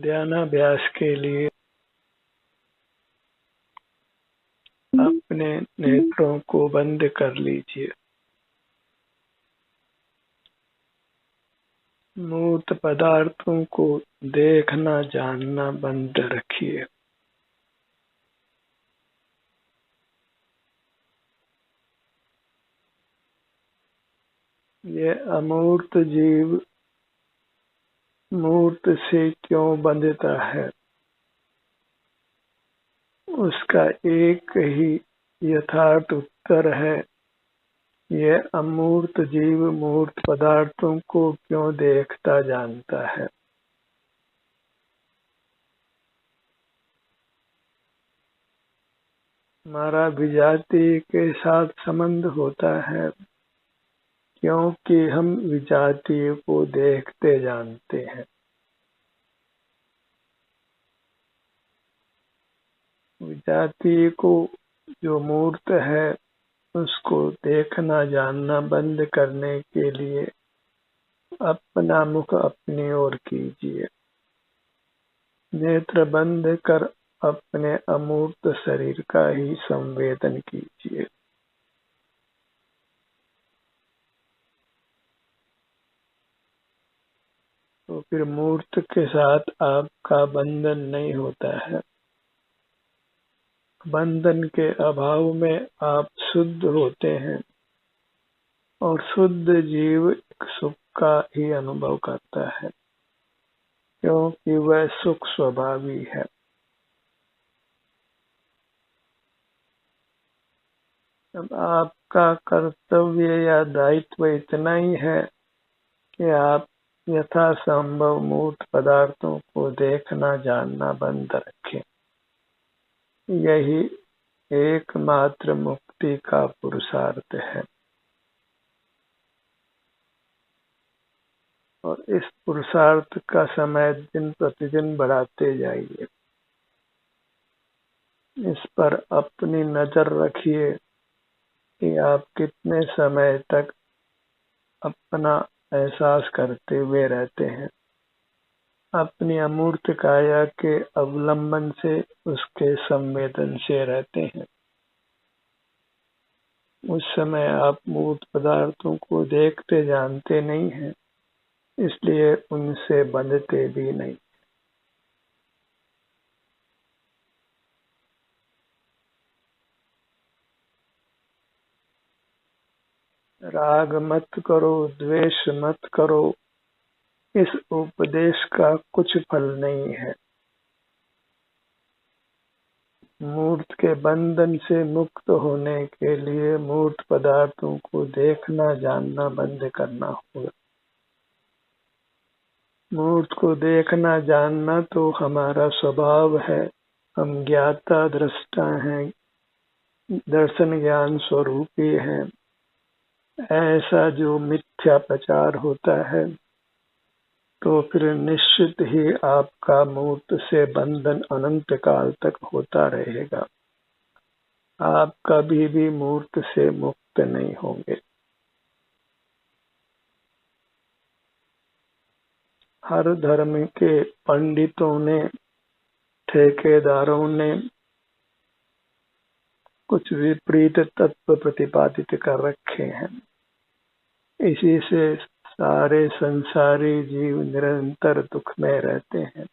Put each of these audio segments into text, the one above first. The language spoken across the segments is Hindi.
ध्यानाभ्यास के लिए अपने नेत्रों को बंद कर लीजिए। मूर्त पदार्थों को देखना जानना बंद रखिए। ये अमूर्त जीव मूर्त से क्यों बंधता है, उसका एक ही यथार्थ उत्तर है, यह अमूर्त जीव मूर्त पदार्थों को क्यों देखता जानता है। हमारा विजातीय के साथ संबंध होता है क्योंकि हम विजातीय को देखते जानते हैं। विजातीय को जो मूर्त है उसको देखना जानना बंद करने के लिए अपना मुख अपनी ओर कीजिए। नेत्र बंद कर अपने अमूर्त शरीर का ही संवेदन कीजिए। तो फिर मूर्त के साथ आपका बंधन नहीं होता है। बंधन के अभाव में आप शुद्ध होते हैं और शुद्ध जीव सुख का ही अनुभव करता है क्योंकि वह सुख स्वभावी है। अब आपका कर्तव्य या दायित्व इतना ही है कि आप यथासंभव मूर्त पदार्थों को देखना जानना बंद रखें। यही एकमात्र मुक्ति का पुरुषार्थ है और इस पुरुषार्थ का समय दिन प्रतिदिन बढ़ाते जाइए। इस पर अपनी नजर रखिए कि आप कितने समय तक अपना एहसास करते हुए रहते हैं। अपनी अमूर्त काया के अवलंबन से उसके संवेदन से रहते हैं। उस समय आप मूर्त पदार्थों को देखते जानते नहीं हैं, इसलिए उनसे बंधते भी नहीं। राग मत करो, द्वेष मत करो, इस उपदेश का कुछ फल नहीं है। मूर्त के बंधन से मुक्त होने के लिए मूर्त पदार्थों को देखना जानना बंद करना होगा। मूर्त को देखना जानना तो हमारा स्वभाव है। हम ज्ञाता दृष्टा हैं, दर्शन ज्ञान स्वरूपी हैं। ऐसा जो मिथ्या प्रचार होता है तो फिर निश्चित ही आपका मूर्त से बंधन अनंत काल तक होता रहेगा। आप कभी भी मूर्त से मुक्त नहीं होंगे। हर धर्म के पंडितों ने, ठेकेदारों ने कुछ विपरीत तत्व प्रतिपादित कर रखे हैं। इसी से सारे संसारी जीव निरंतर दुख में रहते हैं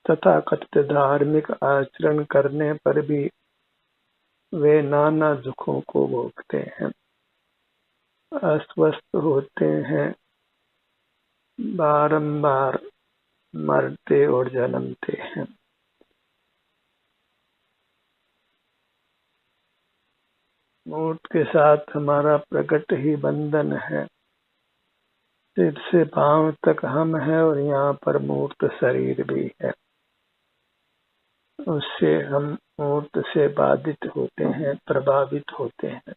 तथा कथित धार्मिक आचरण करने पर भी वे नाना दुखों को भोगते हैं, अस्वस्थ होते हैं, बारंबार मरते और जन्मते हैं। मूर्त के साथ हमारा प्रकट ही बंधन है। सिर से पांव तक हम हैं और यहाँ पर मूर्त शरीर भी है। उससे हम मूर्त से बाधित होते हैं, प्रभावित होते हैं।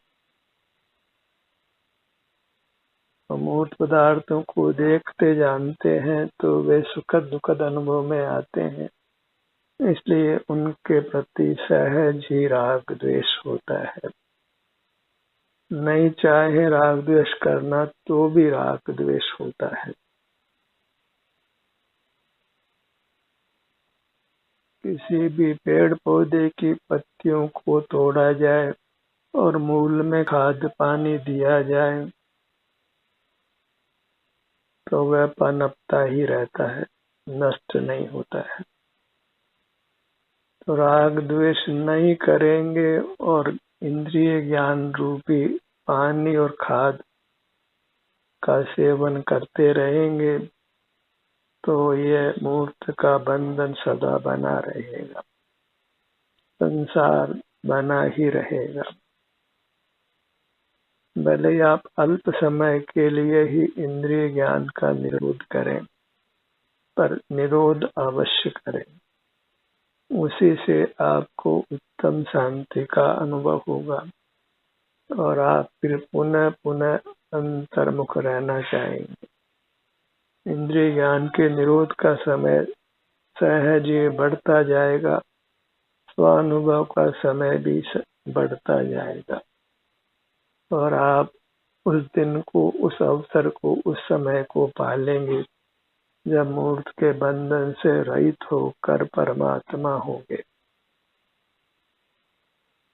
मूर्त पदार्थों को देखते जानते हैं तो वे सुखद दुखद अनुभव में आते हैं, इसलिए उनके प्रति सहज ही राग द्वेष होता है। नहीं चाहे राग द्वेष करना तो भी राग द्वेष होता है। किसी भी पेड़ पौधे की पत्तियों को तोड़ा जाए और मूल में खाद पानी दिया जाए तो वह पनपता ही रहता है, नष्ट नहीं होता है। तो राग द्वेष नहीं करेंगे और इंद्रिय ज्ञान रूपी पानी और खाद का सेवन करते रहेंगे तो यह मूर्त का बंधन सदा बना रहेगा, संसार बना ही रहेगा। भले आप अल्प समय के लिए ही इंद्रिय ज्ञान का निरोध करें, पर निरोध अवश्य करें। उसी से आपको उत्तम शांति का अनुभव होगा और आप फिर पुनः पुनः अंतर्मुख रहना चाहेंगे। इंद्रिय ज्ञान के निरोध का समय सहज बढ़ता जाएगा, स्वानुभव का समय भी बढ़ता जाएगा और आप उस दिन को, उस अवसर को, उस समय को पालेंगे जब मूर्त के बंधन से रहित होकर परमात्मा होंगे।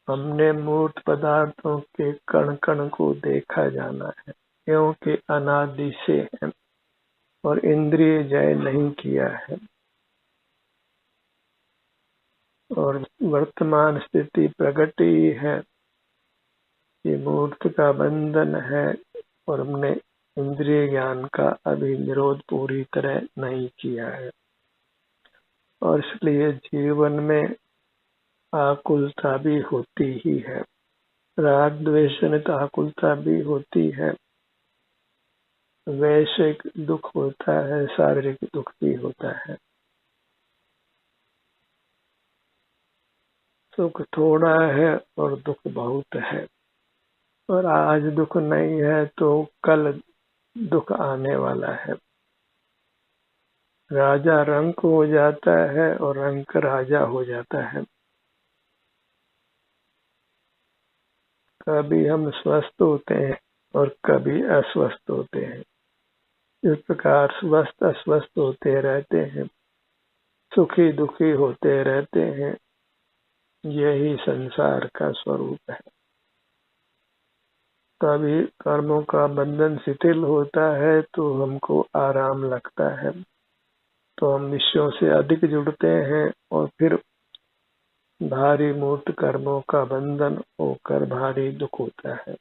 हमने मूर्त पदार्थों के कण कण को देखा जाना है, क्योंकि अनादि से है और इंद्रिय जय नहीं किया है और वर्तमान स्थिति प्रगति ही है कि मूर्त का बंधन है और हमने इंद्रिय ज्ञान का अभी निरोध पूरी तरह नहीं किया है और इसलिए जीवन में आकुलता भी होती ही है। राग द्वेष में तो आकुलता भी होती है, वैश्विक दुख होता है, शारीरिक दुख भी होता है। सुख थोड़ा है और दुख बहुत है और आज दुख नहीं है तो कल दुख आने वाला है। राजा रंक हो जाता है और रंक राजा हो जाता है। कभी हम स्वस्थ होते हैं और कभी अस्वस्थ होते हैं। इस प्रकार स्वस्थ अस्वस्थ होते रहते हैं, सुखी दुखी होते रहते हैं। यही संसार का स्वरूप है। कभी कर्मों का बंधन शिथिल होता है तो हमको आराम लगता है, तो हम विषयों से अधिक जुड़ते हैं और फिर भारी मूर्त कर्मों का बंधन होकर भारी दुख होता है।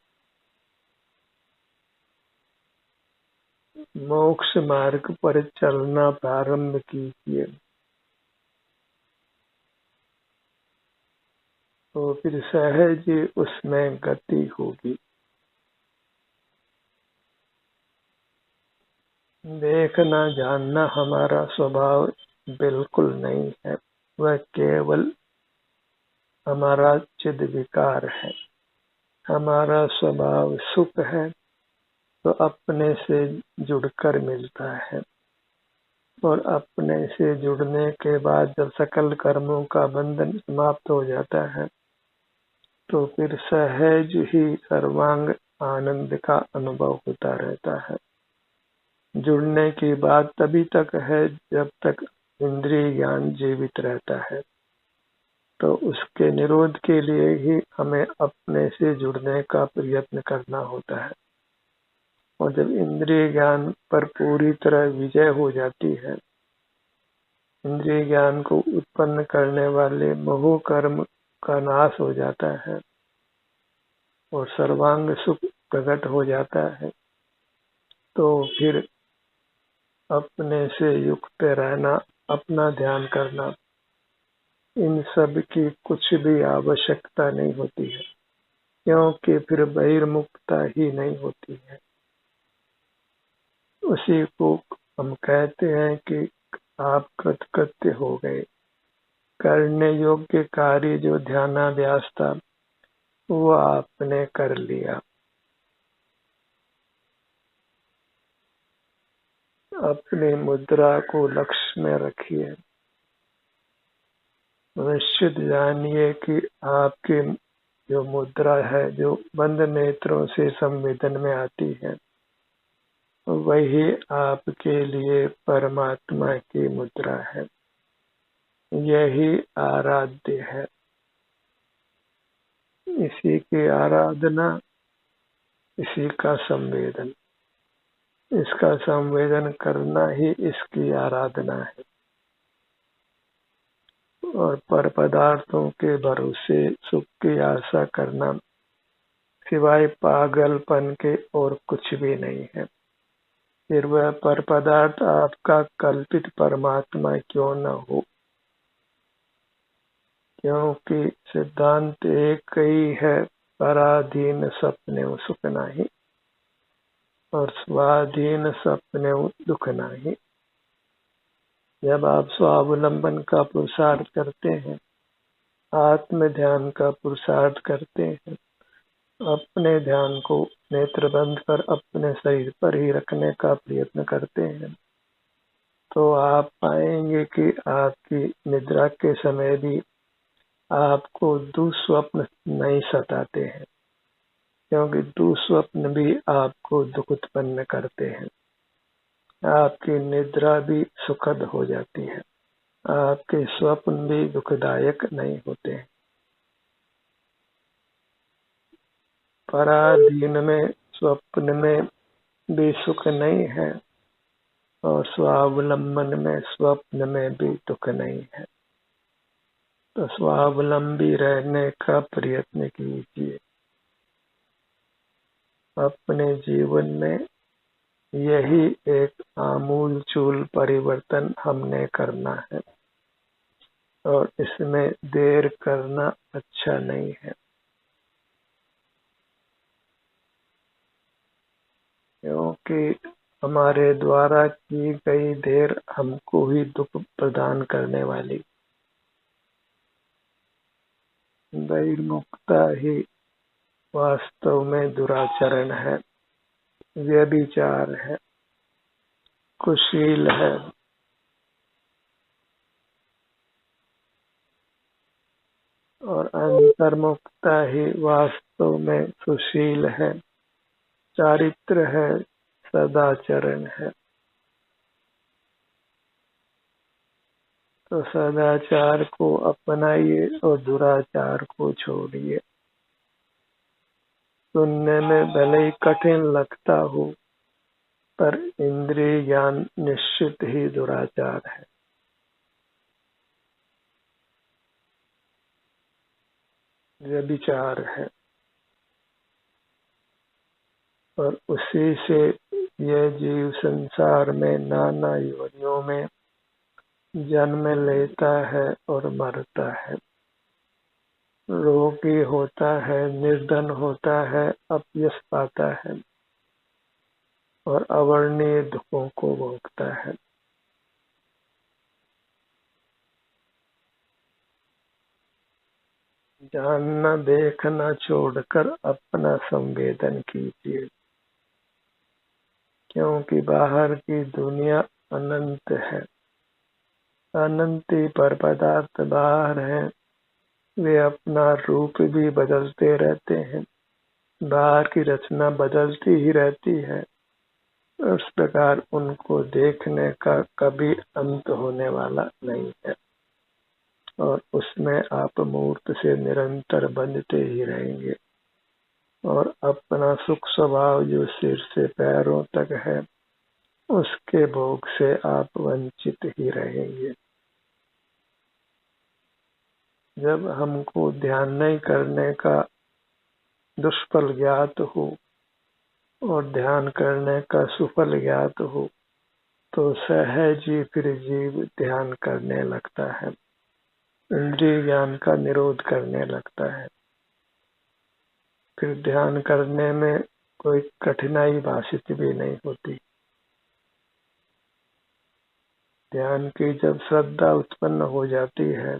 मोक्ष मार्ग पर चलना प्रारंभ कीजिए तो फिर सहज उसमें गति होगी। देखना जानना हमारा स्वभाव बिल्कुल नहीं है, वह केवल हमारा चिद विकार है। हमारा स्वभाव सुख है तो अपने से जुड़कर मिलता है और अपने से जुड़ने के बाद जब सकल कर्मों का बंधन समाप्त हो जाता है तो फिर सहज ही सर्वांग आनंद का अनुभव होता रहता है। जुड़ने की बात तभी तक है जब तक इंद्रिय ज्ञान जीवित रहता है, तो उसके निरोध के लिए ही हमें अपने से जुड़ने का प्रयत्न करना होता है और जब इंद्रिय ज्ञान पर पूरी तरह विजय हो जाती है, इंद्रिय ज्ञान को उत्पन्न करने वाले मोह कर्म का नाश हो जाता है और सर्वांग सुख प्रकट हो जाता है, तो फिर अपने से युक्त रहना, अपना ध्यान करना, इन सब की कुछ भी आवश्यकता नहीं होती है, क्योंकि फिर बहिर्मुखता ही नहीं होती है। उसी को हम कहते हैं कि आप कृतकृत्य हो गए। करने योग्य कार्य जो ध्यानाभ्यास था वो आपने कर लिया। अपनी मुद्रा को लक्ष्य में रखिए। निश्चित जानिए कि आपकी जो मुद्रा है, जो बंद नेत्रों से संवेदन में आती है, वही आपके लिए परमात्मा की मुद्रा है। यही आराध्य है। इसी की आराधना, इसी का संवेदन, इसका संवेदन करना ही इसकी आराधना है। और पर पदार्थों के भरोसे सुख की आशा करना सिवाय पागलपन के और कुछ भी नहीं है। फिर वह पर पदार्थ आपका कल्पित परमात्मा क्यों न हो, क्योंकि सिद्धांत एक ही है, पराधीन सपने सुख नाही और स्वाधीन सपने दुख नाही। जब आप स्वावलंबन का पुरुषार्थ करते हैं, आत्म ध्यान का पुरुषार्थ करते हैं, अपने ध्यान को नेत्र बंद कर अपने शरीर पर ही रखने का प्रयत्न करते हैं, तो आप पाएंगे कि आपकी निद्रा के समय भी आपको दुस्वप्न नहीं सताते हैं, क्योंकि दुस्वप्न भी आपको दुख उत्पन्न करते हैं। आपकी निद्रा भी सुखद हो जाती है, आपके स्वप्न भी दुखदायक नहीं होते हैं। पराधीन में, स्वप्न में भी सुख नहीं है और स्वावलंबन में, स्वप्न में भी दुख नहीं है। तो स्वावलंबी रहने का प्रयत्न कीजिए। अपने जीवन में यही एक आमूलचूल परिवर्तन हमने करना है और इसमें देर करना अच्छा नहीं है, क्योंकि हमारे द्वारा की गई देर हमको ही दुख प्रदान करने वाली। बहिर्मुखता ही वास्तव में दुराचरण है, व्यभिचार है, कुशील है। और अंतर्मुखता ही वास्तव में सुशील है, चारित्र है, सदाचरण है। तो सदाचार को अपनाइए और दुराचार को छोड़िए। सुनने में भले ही कठिन लगता हो, पर इंद्रिय ज्ञान निश्चित ही दुराचार है। व्यभिचार है और उसी से यह जीव संसार में नाना योनियों में जन्म लेता है और मरता है, रोगी होता है, निर्धन होता है, अपयश पाता है और अवर्णीय दुखों को भोगता है। जानना देखना छोड़कर अपना संवेदन कीजिए, क्योंकि बाहर की दुनिया अनंत है। अनंती पर पदार्थ बाहर हैं, वे अपना रूप भी बदलते रहते हैं, बाहर की रचना बदलती ही रहती है। उस प्रकार उनको देखने का कभी अंत होने वाला नहीं है और उसमें आप मूर्त से निरंतर बंधते ही रहेंगे और अपना सुख स्वभाव जो सिर से पैरों तक है, उसके भोग से आप वंचित ही रहेंगे। जब हमको ध्यान नहीं करने का दुष्फल ज्ञात हो और ध्यान करने का सुफल ज्ञात हो, तो सहज ही फिर जीव ध्यान करने लगता है, इंद्रिय ज्ञान का निरोध करने लगता है। फिर ध्यान करने में कोई कठिनाई भाषित भी नहीं होती। ध्यान की जब श्रद्धा उत्पन्न हो जाती है,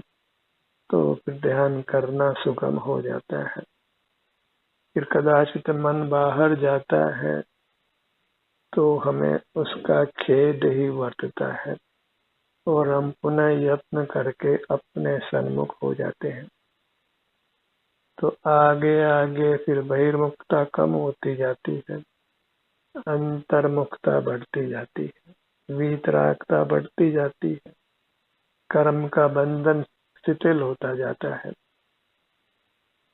तो फिर ध्यान करना सुगम हो जाता है। फिर कदाचित मन बाहर जाता है तो हमें उसका खेद ही वर्तता है और हम पुनः यत्न करके अपने सन्मुख हो जाते हैं। तो आगे आगे फिर बहिर्मुखता कम होती जाती है, अंतर्मुखता बढ़ती जाती है, वीतरागता बढ़ती जाती है कर्म का बंधन शिथिल होता जाता है,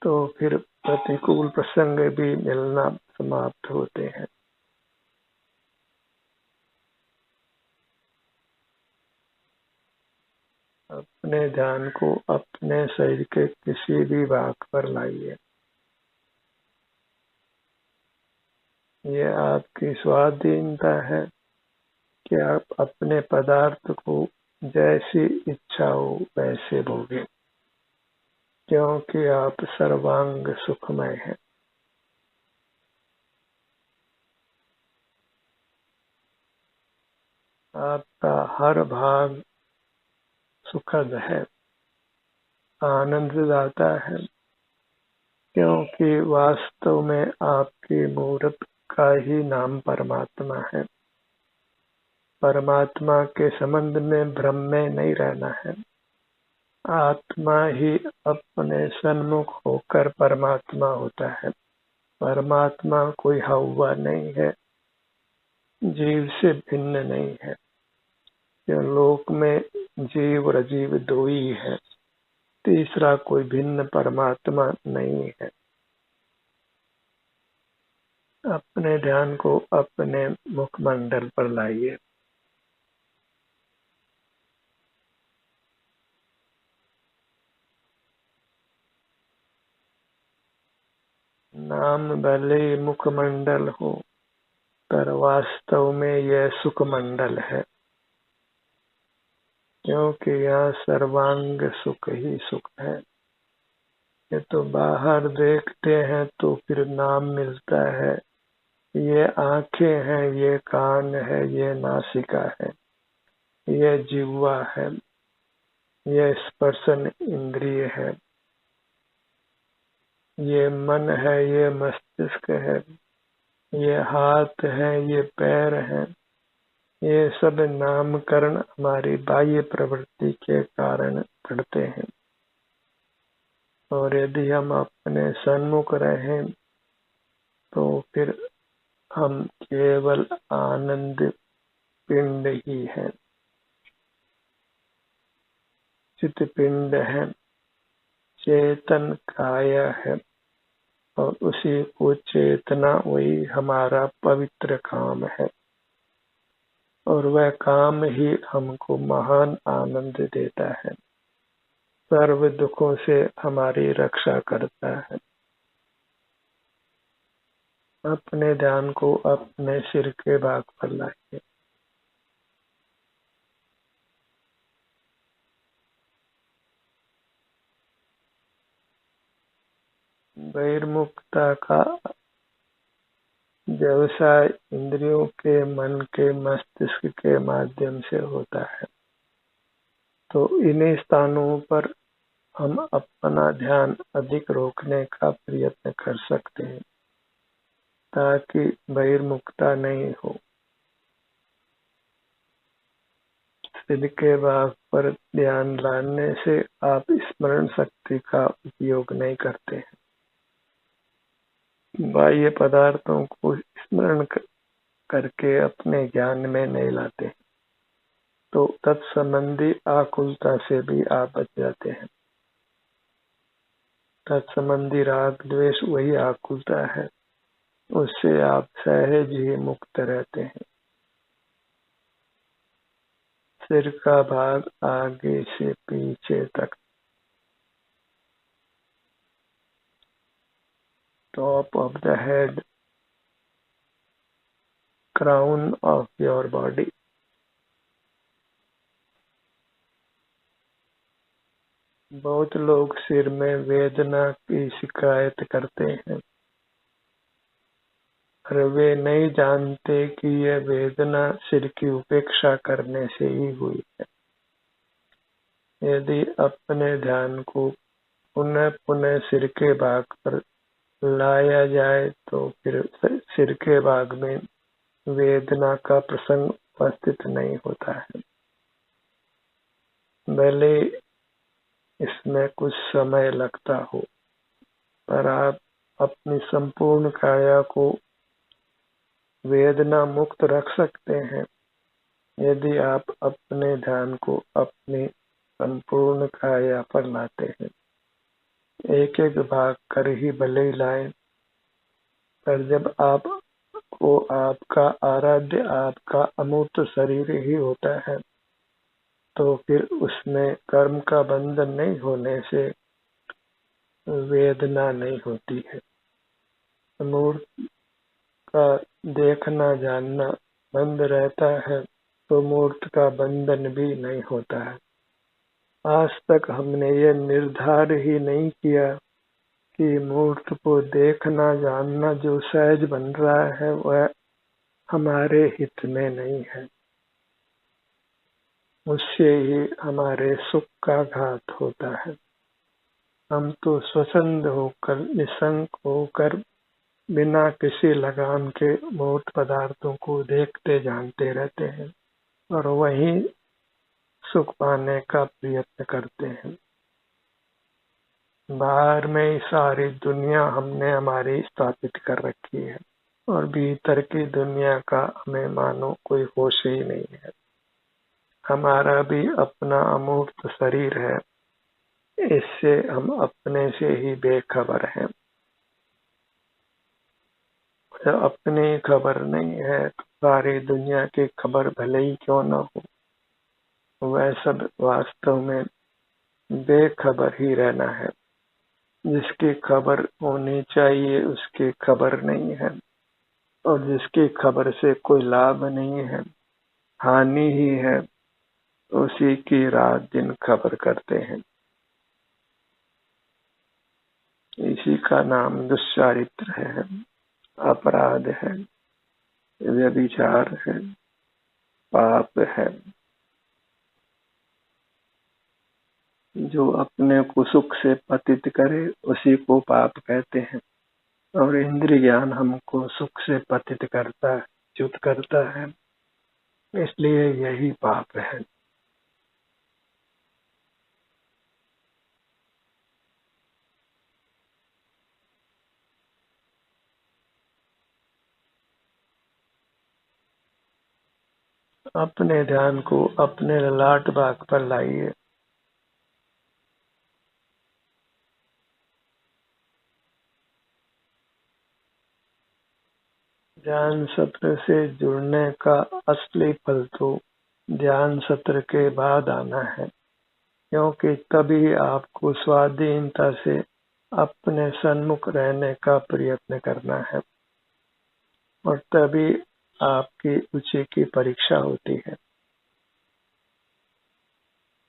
तो फिर प्रतिकूल प्रसंग भी मिलना समाप्त होते हैं। अपने ध्यान को अपने शरीर के किसी भी भाग पर लाइए। ये आपकी स्वाधीनता है कि आप अपने पदार्थ को जैसी इच्छा हो वैसे भोगे, क्योंकि आप सर्वांग सुखमय हैं। आपका हर भाग सुखद है, आनंददाता है, क्योंकि वास्तव में आपकी मूर्त का ही नाम परमात्मा है। परमात्मा के संबंध में भ्रम में नहीं रहना है। आत्मा ही अपने सन्मुख होकर परमात्मा होता है। परमात्मा कोई हवा नहीं है, जीव से भिन्न नहीं है। यह लोक में जीव और अजीव दो ही है, तीसरा कोई भिन्न परमात्मा नहीं है। अपने ध्यान को अपने मुखमंडल पर लाइए। नाम भले मुखमंडल हो, पर वास्तव में यह सुखमंडल है, क्योंकि यहाँ सर्वांग सुख ही सुख है। ये तो बाहर देखते हैं तो फिर नाम मिलता है, ये आंखें हैं, ये कान है, ये नासिका है, ये जिह्वा है, ये स्पर्शन इंद्रिय है, ये मन है, ये मस्तिष्क है, ये हाथ है, ये पैर है। ये सब नामकरण हमारी बाह्य प्रवृत्ति के कारण पड़ते हैं, और यदि हम अपने सन्मुख रहें तो फिर हम केवल आनंद पिंड ही है, चित पिंड है, चेतन काया है, और उसी को चेतना वही हमारा पवित्र काम है, और वह काम ही हमको महान आनंद देता है, सर्व दुखों से हमारी रक्षा करता है। अपने ध्यान को अपने सिर के भाग पर लाइए। बहिर्मुखता का व्यवसाय इंद्रियों के, मन के, मस्तिष्क के माध्यम से होता है, तो इन्हीं स्थानों पर हम अपना ध्यान अधिक रोकने का प्रयत्न कर सकते हैं, ताकि बहिर्मुखता नहीं हो। सिर के भाग पर ध्यान लाने से आप स्मरण शक्ति का उपयोग नहीं करते हैं, बाह्य पदार्थों को स्मरण करके अपने ज्ञान में नहीं लाते, तो तत्संबंधी आकुलता से भी आप बच जाते हैं। तत्संबंधी राग द्वेष वही आकुलता है, उससे आप सहज ही मुक्त रहते हैं। सिर का भाग आगे से पीछे तक, top of the head, crown of your body. बहुत लोग सिर में वेदना की शिकायत करते हैं, और वे नहीं जानते कि यह वेदना सिर की उपेक्षा करने से ही हुई है। यदि अपने ध्यान को पुनः पुनः सिर के भाग पर लाया जाए तो फिर सिर के भाग में वेदना का प्रसंग उपस्थित नहीं होता है। भले इसमें कुछ समय लगता हो, पर आप अपनी संपूर्ण काया को वेदना मुक्त रख सकते हैं, यदि आप अपने ध्यान को अपनी संपूर्ण काया पर लाते हैं। एक एक भाग कर ही भले लाए, पर जब आप को आपका आराध्य आपका अमूर्त शरीर ही होता है, तो फिर उसमें कर्म का बंधन नहीं होने से वेदना नहीं होती है। मूर्त का देखना जानना बंद रहता है तो मूर्त का बंधन भी नहीं होता है। आज तक हमने ये निर्धार ही नहीं किया कि मूर्त को देखना जानना जो सहज बन रहा है वह हमारे हित में नहीं है, उससे ही हमारे सुख का घात होता है। हम तो स्वच्छंद होकर निसंक होकर बिना किसी लगाम के मूर्त पदार्थों को देखते जानते रहते हैं और वहीं सुख पाने का प्रयत्न करते हैं। बाहर में ही सारी दुनिया हमने हमारी स्थापित कर रखी है और भीतर की दुनिया का हमें मानो कोई होश ही नहीं है। हमारा भी अपना अमूर्त शरीर है, इससे हम अपने से ही बेखबर हैं। जब अपनी खबर नहीं है तो सारी दुनिया की खबर भले ही क्यों न हो, वह सब वास्तव में बेखबर ही रहना है। जिसकी खबर होनी चाहिए उसकी खबर नहीं है, और जिसकी खबर से कोई लाभ नहीं है, हानि ही है, उसी की रात दिन खबर करते हैं। इसी का नाम दुश्चारित्र है, अपराध है, व्यभिचार है, पाप है। जो अपने को सुख से पतित करे उसी को पाप कहते हैं, और इंद्रिय ज्ञान हमको सुख से पतित करता है, च्युत करता है, इसलिए यही पाप है। अपने ध्यान को अपने ललाट बाग पर लाइए। ध्यान सत्र से जुड़ने का असली फल तो ध्यान सत्र के बाद आना है, क्योंकि तभी आपको स्वाधीनता से अपने सन्मुख रहने का प्रयत्न करना है और तभी आपकी रुचि की परीक्षा होती है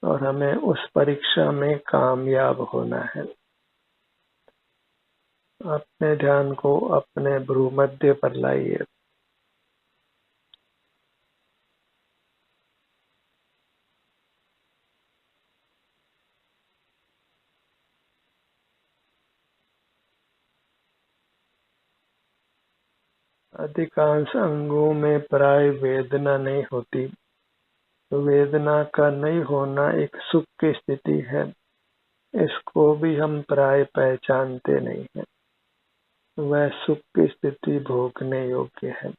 और हमें उस परीक्षा में कामयाब होना है। अपने ध्यान को अपने भ्रूमध्य पर लाइए। अधिकांश अंगों में प्राय वेदना नहीं होती। वेदना का नहीं होना एक सुख की स्थिति है, इसको भी हम प्राय पहचानते नहीं हैं। वह सुख की स्थिति भोगने योग्य है,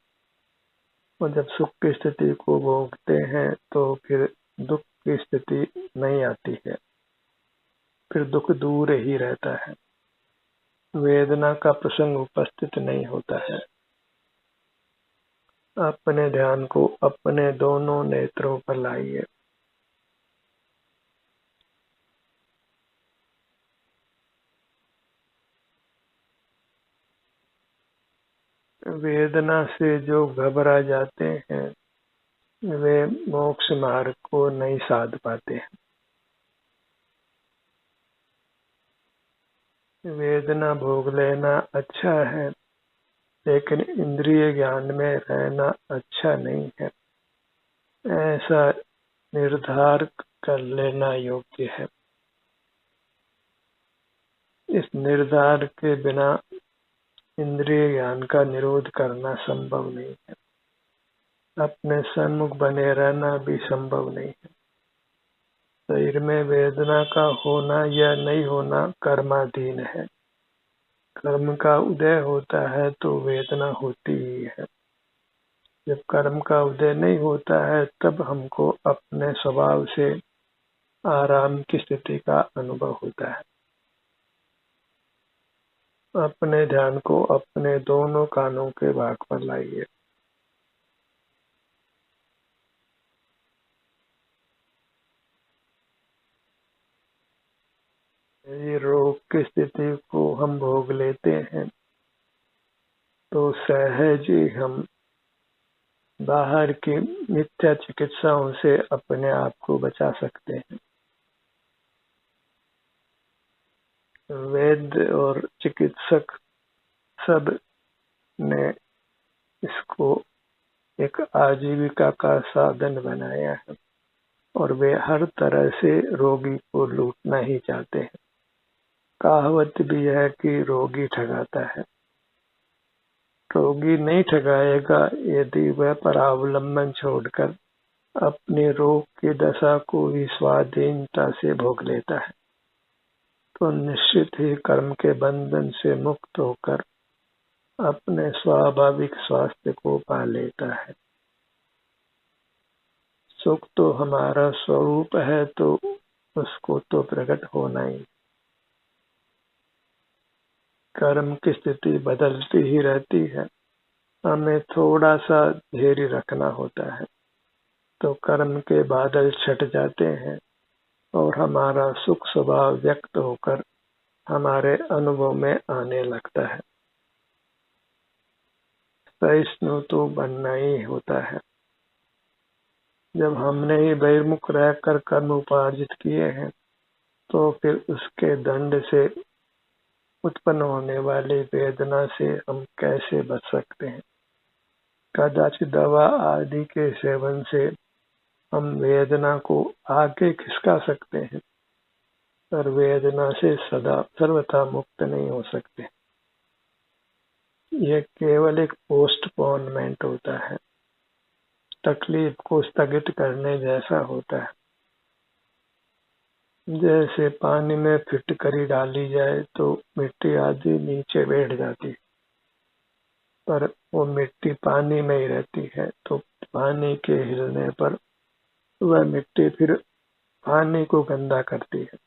और जब सुख की स्थिति को भोगते हैं तो फिर दुख की स्थिति नहीं आती है, फिर दुख दूर ही रहता है, वेदना का प्रसंग उपस्थित नहीं होता है। अपने ध्यान को अपने दोनों नेत्रों पर लाइए। वेदना से जो घबरा जाते हैं वे मोक्ष मार्ग को नहीं साध पाते हैं। वेदना भोग लेना अच्छा है, लेकिन इंद्रिय ज्ञान में रहना अच्छा नहीं है, ऐसा निर्धार कर लेना योग्य है। इस निर्धार के बिना इंद्रिय ज्ञान का निरोध करना संभव नहीं है, अपने सन्मुख बने रहना भी संभव नहीं है। शरीर में वेदना का होना या नहीं होना कर्माधीन है। कर्म का उदय होता है तो वेदना होती ही है। जब कर्म का उदय नहीं होता है तब हमको अपने स्वभाव से आराम की स्थिति का अनुभव होता है। अपने ध्यान को अपने दोनों कानों के भाग पर लाइए। ये रोग की स्थिति को हम भोग लेते हैं तो सहज ही हम बाहर की मिथ्या चिकित्साओं से अपने आप को बचा सकते हैं। वैद्य और चिकित्सक सब ने इसको एक आजीविका का साधन बनाया है और वे हर तरह से रोगी को लूटना ही चाहते हैं। कहावत भी है कि रोगी ठगाता है। रोगी नहीं ठगाएगा यदि वह परावलंबन छोड़कर अपने रोग की दशा को भी स्वाधीनता से भोग लेता है तो निश्चित ही कर्म के बंधन से मुक्त होकर अपने स्वाभाविक स्वास्थ्य को पा लेता है। सुख तो हमारा स्वरूप है तो उसको तो प्रकट होना ही। कर्म की स्थिति बदलती ही रहती है, हमें थोड़ा सा धैर्य रखना होता है तो कर्म के बादल छट जाते हैं और हमारा सुख स्वभाव व्यक्त होकर हमारे अनुभव में आने लगता है। सहिष्णु तो बनना ही होता है। जब हमने ही बहिर्मुख रहकर कर्म उपार्जित किए हैं तो फिर उसके दंड से उत्पन्न होने वाली वेदना से हम कैसे बच सकते हैं। कदाचित दवा आदि के सेवन से हम वेदना को आगे खिसका सकते हैं पर वेदना से सदा सर्वथा मुक्त नहीं हो सकते। यह केवल एक पोस्टपोनमेंट होता है, तकलीफ को स्थगित करने जैसा होता है। जैसे पानी में फिटकरी डाली जाए तो मिट्टी आदि नीचे बैठ जाती है पर वो मिट्टी पानी में ही रहती है तो पानी के हिलने पर वह मिट्टी फिर पानी को गंदा करती है।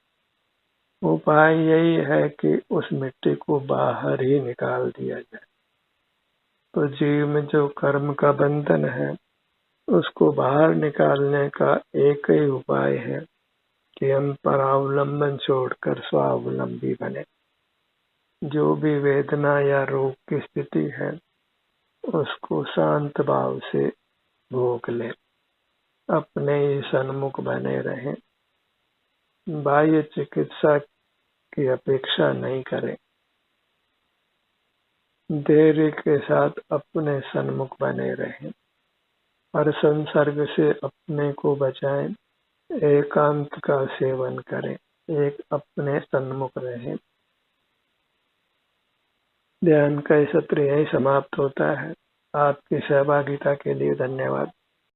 उपाय यही है कि उस मिट्टी को बाहर ही निकाल दिया जाए। तो जीव में जो कर्म का बंधन है उसको बाहर निकालने का एक ही उपाय है कि हम परावलंबन छोड़कर स्वावलंबी बने। जो भी वेदना या रोग की स्थिति है उसको शांत भाव से भोग ले, अपने ही सन्मुख बने रहें, बाह्य चिकित्सा की अपेक्षा नहीं करें, धैर्य के साथ अपने सन्मुख बने रहें, हर संसर्ग से अपने को बचाएं, एकांत का सेवन करें, एक अपने सन्मुख रहें। ध्यान का सत्र यही समाप्त होता है। आपकी सहभागिता के लिए धन्यवाद।